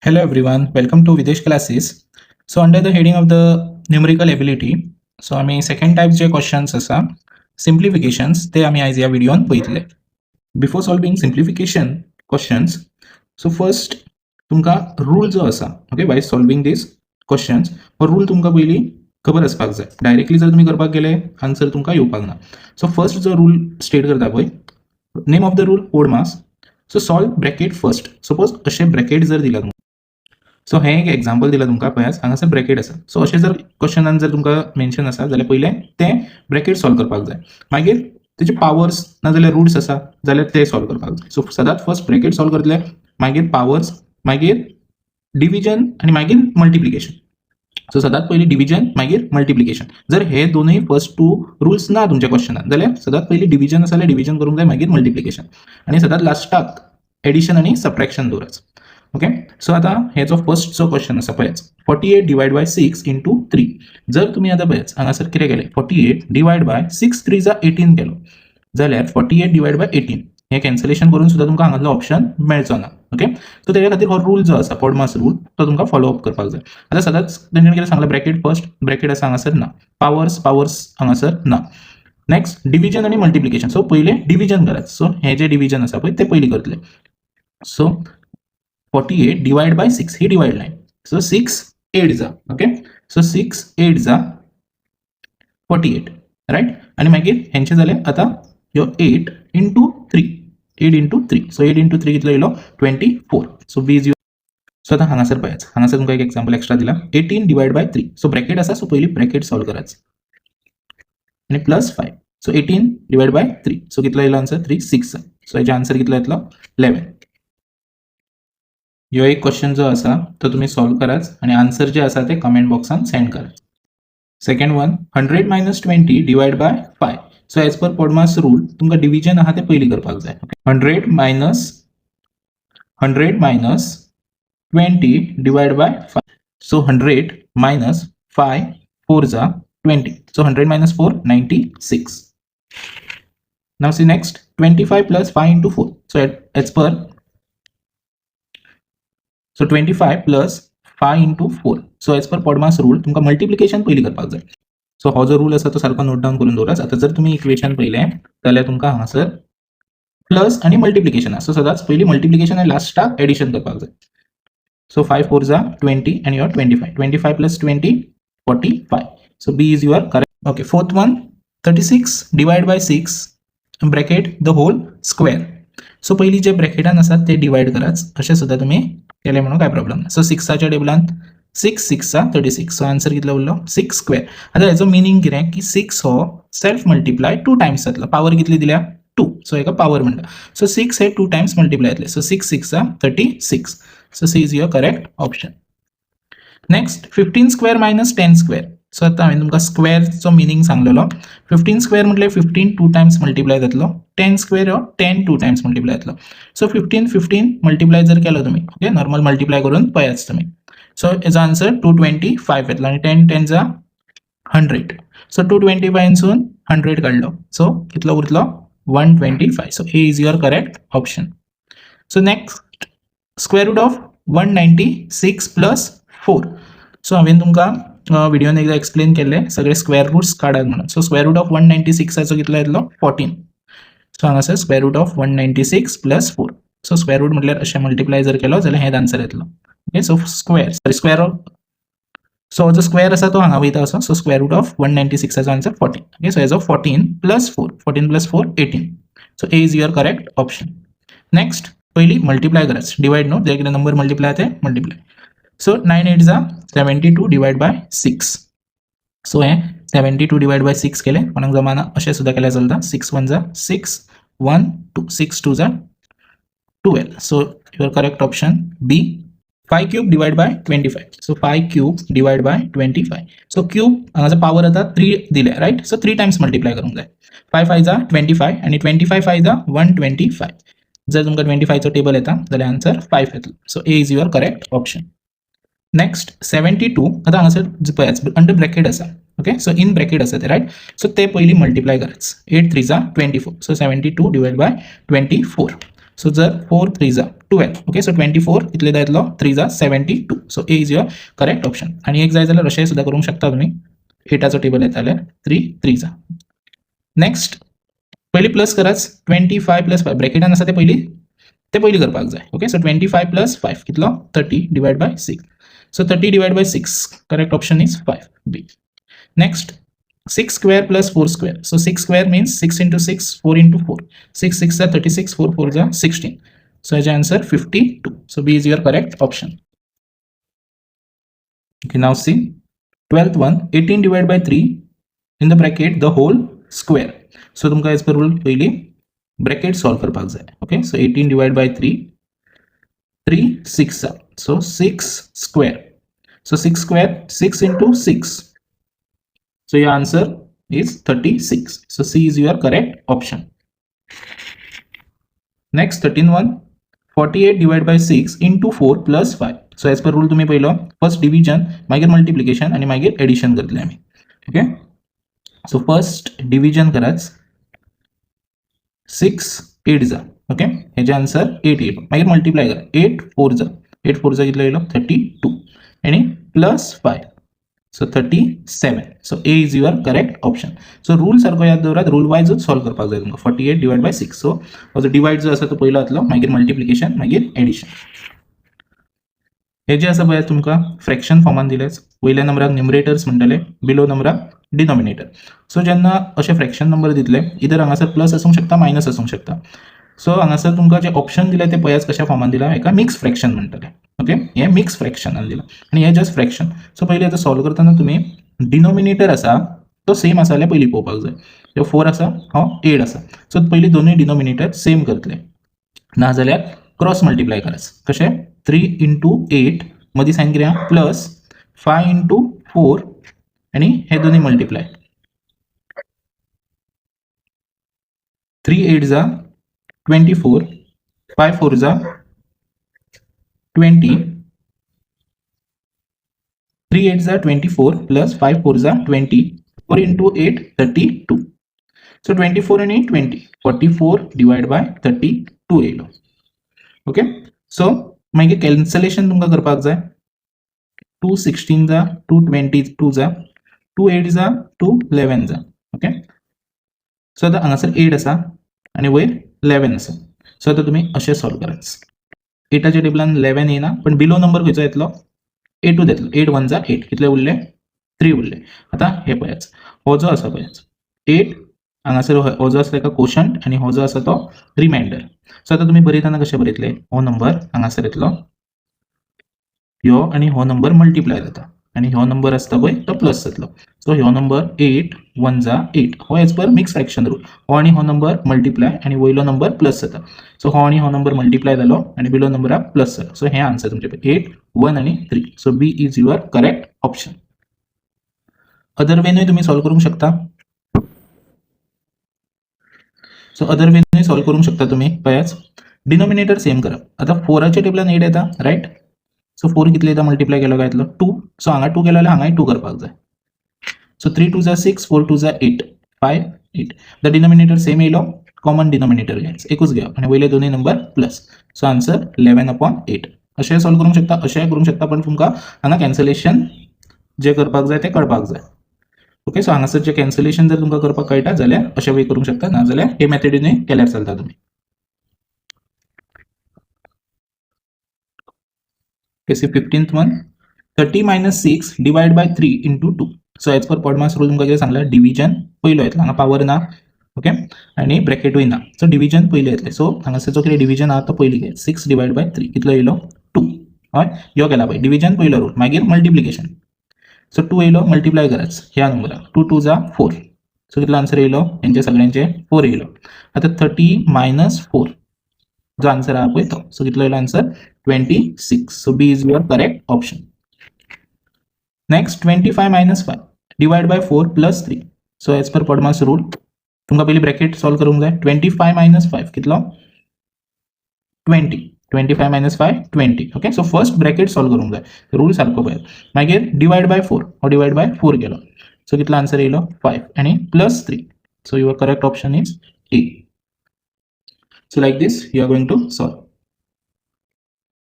Hello everyone, welcome to Videsh classes. So under the heading of the numerical ability, so आम्ही second type जे questions असा simplifications ते आम्ही आज या व्हिडिओन पळयतले. Before solving simplification questions, so first तुमका rule जो असा, okay, by solving these questions, हो rule तुमका पयली खबर असपाक जाय. डायरेक्टली जर तुम्ही करपाक गेले आन्सर तुमका येवपाक ना. सो फर्स्ट जो रूल स्टेट करता पळय, name of the rule BODMAS. So solve bracket first. Suppose असे ब्रॅकेट जर दिला सो हे एक एक्झाम्पल दिला तुमका पळयास हांगासर ब्रॅकेट आसा. सो अशें जर क्वेश्चनान जर तुमका मेन्शन आसा जाल्यार पयले ते ब्रॅकेट सॉल्व करपाक जाय. मागीर तेचे पावर्स नाजाल्यार रूट्स आसा जाल्यार ते सॉल्व करपाक जाय. सो सदांच फर्स्ट ब्रॅकेट सॉल्व करतले, मागीर पावर्स, मागीर डिव्हिजन आणि मागीर मल्टिप्लिकेशन. सो सदांच पयली डिव्हिजन मागीर मल्टिप्लिकेशन. जर हे दोनूय फर्स्ट टू रूल्स ना तुमच्या क्वेश्चनात जाल्यार सदांच पयली डिव्हिजन आसा जाल्यार डिव्हिजन करूंक जाय, मागीर मल्टिप्लिकेशन आणि सदांच लास्टाक एडिशन आणि सबट्रॅक्शन दवराच. ओके, सो आता हे जो फर्स्ट जो क्वेश्चन आसा पळयच, 48 डिवाइड बाय 6 इंटू 3. जर तुम्ही आता पळयच हांगासर कितें केलें, 48 डिवाइड बाय 6 3 जा 18 केलो जाल्यार 48 डिवाइड बाय 18 हे कॅन्सलेशन करून सुद्धा तुमकां हांगातलो ऑप्शन मेळचो ना. ओके, सो तेच्या खातीर हो रूल जो आसा पॉडमास रूल तो तुमकां फॉलो अप करपाक जाय. आता सदांच तेणें कितें सांगलां, ब्रॅकेट फर्स्ट, ब्रॅकेट आसा हांगासर ना, पावर्स हांगासर ना. नेक्स्ट डिव्हिजन आणि मल्टिप्लिकेशन. सो पहिले डिव्हिजन करात. सो हे जे डिव्हिजन आसा पळय ते पयली करतले. So 48 divide by 6 he divide line. So 6 8 जा. ओके, सो 6 8 जा 48 राइट. आणि मागीर हेंचे जाले आता यो 8 इंटू 3, 8 इंटू 3. सो 8 इंटू 3 कितलो येयलो 24. सो बी इज सो आता हांगासर पळयाच, हांगासर तुमकां एक एक्झाम्पल एक्स्ट्रा दिला, 18 डिवाइड बाय 3. सो ब्रॅकेट आसा सो पयली ब्रॅकेट सॉल्व कराच आणि plus 5. So 18 divide by 3. So कितलो येयलो आन्सर 3 6. सो हेचे आन्सर कितलो येतलो 11. यो एक क्वेश्चन जो आसा तो तुम्ही सॉल्व कराच आणि आन्सर जे आसा ते कमेंट बॉक्सान सेंड कराच. Second one, 100 minus 20 divide by 5. So as per BODMAS rule तुमकां डिव्हिजन आहा ते पयली करपाक जाय. 100 minus 20 divide by 5. So 100 minus 5 4 जा 20. So 100 minus 4 96. Now see next 25 plus 5 into 4. So as per so 25 plus 5 into 4. So as per BODMAS rule तुमकां multiplication पयली करपाक जाय. सो हो जो रूल आसा तो सारको नोट डावन करून दवराच. आता जर तुम्ही इक्वेशन पयलें जाल्यार तुमकां हांगासर प्लस आणि मल्टिप्लिकेशन आसा. सो सदांच पयली मल्टिप्लिकेशन आणि लास्टाक एडिशन करपाक जाय. सो 5 4 जा 20 and your 25. 25 plus 20 45. So B is your correct. Okay, fourth one, 36 divide by 6 bracket the whole square. So पयली जे ब्रॅकेटान आसात ते डिवाइड कराच. अशें सुद्धा तुम्ही केले म्हणून काय प्रॉब्लेम ना. सो 6च्या टेबलान 6 6 जा 36. सो आन्सर कितलो उरलो 6 स्क्वेअर. आता हेचो मिनिंग कितें की 6 हो सेल्फ मल्टिप्लाय 2 टाइम्स जातलो. पावर कितली दिल्या 2. सो हेका पावर म्हणटा. सो 6 हे 2 टाइम्स मल्टिप्लाय जातले. सो 6 6 जा 36. So C is your correct option. Next 15 square minus 10 square. So आता हांवें तुमकां स्क्वेअरचो मिनिंग सांगलेलो. 15 स्क्वेअर म्हटल्यार 15 2 टाइम्स मल्टिप्लाय जातलो. 10 स्क्वेअर हो 10 2 टाइम्स मल्टिप्लाय जातलो. सो 15 मल्टिप्लाय जर केलो तुम्ही, ओके, नॉर्मल मल्टिप्लाय करून पळयाच तुम्ही. सो हेजो आन्सर 225 येतलो आणि 10 10 जा 100. सो 225 सून 100 काढलो. सो कितलो उरतलो 125. So A is your correct option. So next square root of 196 plus 4. So हांवें तुमकां व्हिडिओन एकदा एक्सप्लेन केले सगळे स्क्वेअर रूट्स काढात म्हणून. सो स्क्वेअर रूट ऑफ 196 कितलो येतलो 14. सो हांगासर square root of 196 plus 4. So square root म्हटल्यार अशें मल्टिप्लाय जर केलो जाल्यार हेच आन्सर येतलो. Okay, so square of, so जो स्क्वेअर आसा तो हांगा वयता असो. So square root of 196 answer 14. Okay, so हेजो 14 plus 4, 14 plus 4 18. So A is your correct option. Next पयली मल्टिप्लाय कराच, डिवाइड नो, जे कितें नंबर मल्टिप्लाय ते मल्टिप्लाय. सो 9 8 जा 72 डिवाइड बाय 6. सो हे 72 डिवाइड बाय 6 केले कोणाक जमाना अशें सुद्धा केल्यार चलता. 6 1 जा 6 1 2, 6 2 जा 12. So your correct option B. 5 cube divide by 25. So 5 cube divide by 25. So cube हांगाचा पावर आता 3 दिले राइट. सो 3 टाइम्स मल्टिप्लाय करूंक जाय. 5 5 जा 25 आणि 25 5 जा 125. जर तुमकां 25 टेबल येता जाल्यार आन्सर 5 येतलो. So A is your correct option. Next 72. आता हांगासर पळयाच अंडर ब्रॅकेट आसा. ओके, सो इन ब्रॅकेट आसा ते राइट. सो ते पयली मल्टिप्लाय कराच. 8 3 जा 24. So 72 divide by 24. सो जर 4 3 जा 12 ओके सो 24 इतले जायतलो 3 जा 72 so A is your correct option. आणि एक जाय जाल्यार अशें सुद्दां करूंक शकता तुमी 8 टेबल येता जाल्यार 3 3 जा. नेक्स्ट पयली प्लस कराच 25 प्लस 5 ब्रॅकेटान आसा ते पयली करपाक जाय ओके सो 25 प्लस 5 कितलो 30 divide by 6 so 30 divide by 6 correct option is 5 B. Next 6 square plus 4 square. So 6 square means 6 into 6, 4 into 4. 6 6 are 36, 4 4 are 16. So as answer 52. So B is your correct option. Okay, now see 12th one 18 divided by 3 in the bracket the whole square. So तुमका as per rule पहली bracket solve करपाक जाय. Okay, so 18 divided by 3 6 are. So 6 square. So 6 square 6 into 6. So your answer is 36. So C is your correct option. Next 13 one 48 divided by 6 into 4 plus 5. So as per rule तुम्ही पहिलं first division मागीर multiplication आणि मागीर addition करतले आम्ही. Okay. So first division कराच 6 8 जा okay ह्याचे आन्सर 8 येईल मागीर मल्टिप्लाय करा 8 4 जा 8 4 जा कितलो येयलो 32 आणि plus 5 so 37 so A is your correct option. So rule सारको याद दवरात रूल वायजच सॉल्व करपाक जाय तुमकां 48 डिवाइड बाय 6 सो जो डिवाइड जो आसा तो पयलो जातलो मागीर मल्टिप्लिकेशन मागीर एडिशन. हे जे आसा पळय तुमकां फ्रॅक्शन फॉर्मान दिलेच वयल्या नंबराक न्युमरेटर्स म्हणटले बिलो नंबराक डिनॉमिनेटर. सो जेन्ना अशे फ्रॅक्शन नंबर दितले इधर हांगासर प्लस आसूंक शकता मायनस आसूंक शकता. सो हांगासर तुमकां जे ऑप्शन दिले ते पळयाच कशा फॉर्मान दिला हेका मिक्स फ्रॅक्शन म्हणटले ओके हे मिक्स फ्रॅक्शनान दिला आणि हे जस्ट फ्रॅक्शन. सो पयलीं आतां सॉल्व करतना तुमी डिनॉमिनेटर आसा तो सेम आसा जाल्यार पयलीं पळोवपाक जाय. ह्यो 4 आसा हो 8 आसा सो पयलीं दोनूय डिनॉमिनेटर सेम करतले नाजाल्यार क्रॉस मल्टिप्लाय कराच कशें 3 into 8 मदीं सायन कितें आहा प्लस 5 into 4 आणि हे दोन्ही मल्टिप्लाय 3 8 जा 24 5 4 जा 20 3 8 जा 24 प्लस 5 4 जा 20 4 into 8 32 सो 24 आणि 20 44 डिवाइड बाय 32 येयलो ओके. सो मागीर कॅन्सलेशन तुमकां करपाक जाय 2 16 जा 2 22 जा 2 8 जा 2 11 जा ओके. सो आतां हांगासर 8 आसा आनी वयर 11 आसा सो आतां तुमी अशें सॉल्व कराच 8च्या टेबलान 11 येना पण बिलो नंबर खंयचो येतलो 8 येतलो 8 1 जा 8 कितले उरले 3 उरले. आतां हे पळयाच हो जो आसा पळयाच 8 हांगासर हो जो आसा ताका कोशंट आनी हो जो आसा तो रिमाइंडर. सो आतां तुमी बरयतना कशें बरयतले हो नंबर हांगासर येतलो ह्यो आनी हो नंबर मल्टिप्लाय जाता आनी ह्यो नंबर आसता पळय तो प्लस जातलो. सो ह्यो नंबर 8 1 जा 8 हो as per mix fraction rule हो आनी हो नंबर मल्टिप्लाय आनी वयलो नंबर प्लस जाता. सो हो आनी हो नंबर मल्टिप्लाय जालो आनी बिलो नंबराक प्लस जालो. सो हे आन्सर तुमचे 8 1 आनी 3 so B is your correct option. Other वेनूय तुम्ही सॉल्व करूंक शकता. सो अदर वेनूय सॉल्व करूंक शकता तुम्ही पळयाच डिनॉमिनेटर सेम करप. आता 4च्या टेबलान 8 येता राईट सो 4 कितले येता मल्टिप्लाय केलो काय येतलो 2 सो हांगा 2 केलो जाल्यार हांगाय 2 करपाक जाय. सो 3 2 जा 6 4 2 जा 8 5 8 द डिनॉमिनेटर सेम येयलो कॉमन डिनॉमिनेटर घ्यायचं एकूच घेवप आणि वयले दोन्ही नंबर प्लस सो आन्सर 11/8 अशें सॉल्व करूंक शकता अशें करूंक शकता पण तुमकां हांगा कॅन्सलेशन जे करपाक जाय ते कळपाक जाय ओके. सो हांगासर जे कॅन्सलेशन जर तुमकां करपाक कळटा जाल्यार अशें वे करूंक शकता नाजाल्यार हे मेथडीनूय केल्यार चलता तुमी. केसी 15th one 30 - 6 divide by 3 into 2 so as per BODMAS rule तुमकां कितें सांगला डिविजन पयलो येतलो हांगा पावर ना ओके आनी ब्रॅकेटूय ना सो डिविजन पयलें येतलें. सो हांगासर जो कितें डिविजन आहा तो पयलीं घे 6 डिवाइड बाय 3 कितलो येयलो 2 हय ह्यो केला पळय डिविजन पयलो रूल मागीर मल्टिप्लिकेशन सो 2 येयलो मल्टिप्लाय कराच ह्या नंबराक 2 2 जा 4 सो कितलो आन्सर येयलो हेंचे सगळ्यांचे 4 येयलो. आतां 30 - 4 जो आन्सर आहा पळय तो सो कितलो येयलो answer 26 so B is your correct option. Next 25 - 5 divide by 4 + 3 so as per BODMAS rule तुमकां पयलीं ब्रॅकेट सॉल्व करूंक जाय 25 - 5 कितलो 20 25 - 5 20 okay. So first bracket solve करूंक जाय रूल सारको पळय मागीर डिवाइड बाय 4 हो डिवाइड बाय 4 केलो सो कितलो आन्सर येयलो 5 आनी +3 so your correct option is a. So like this you are going to solve.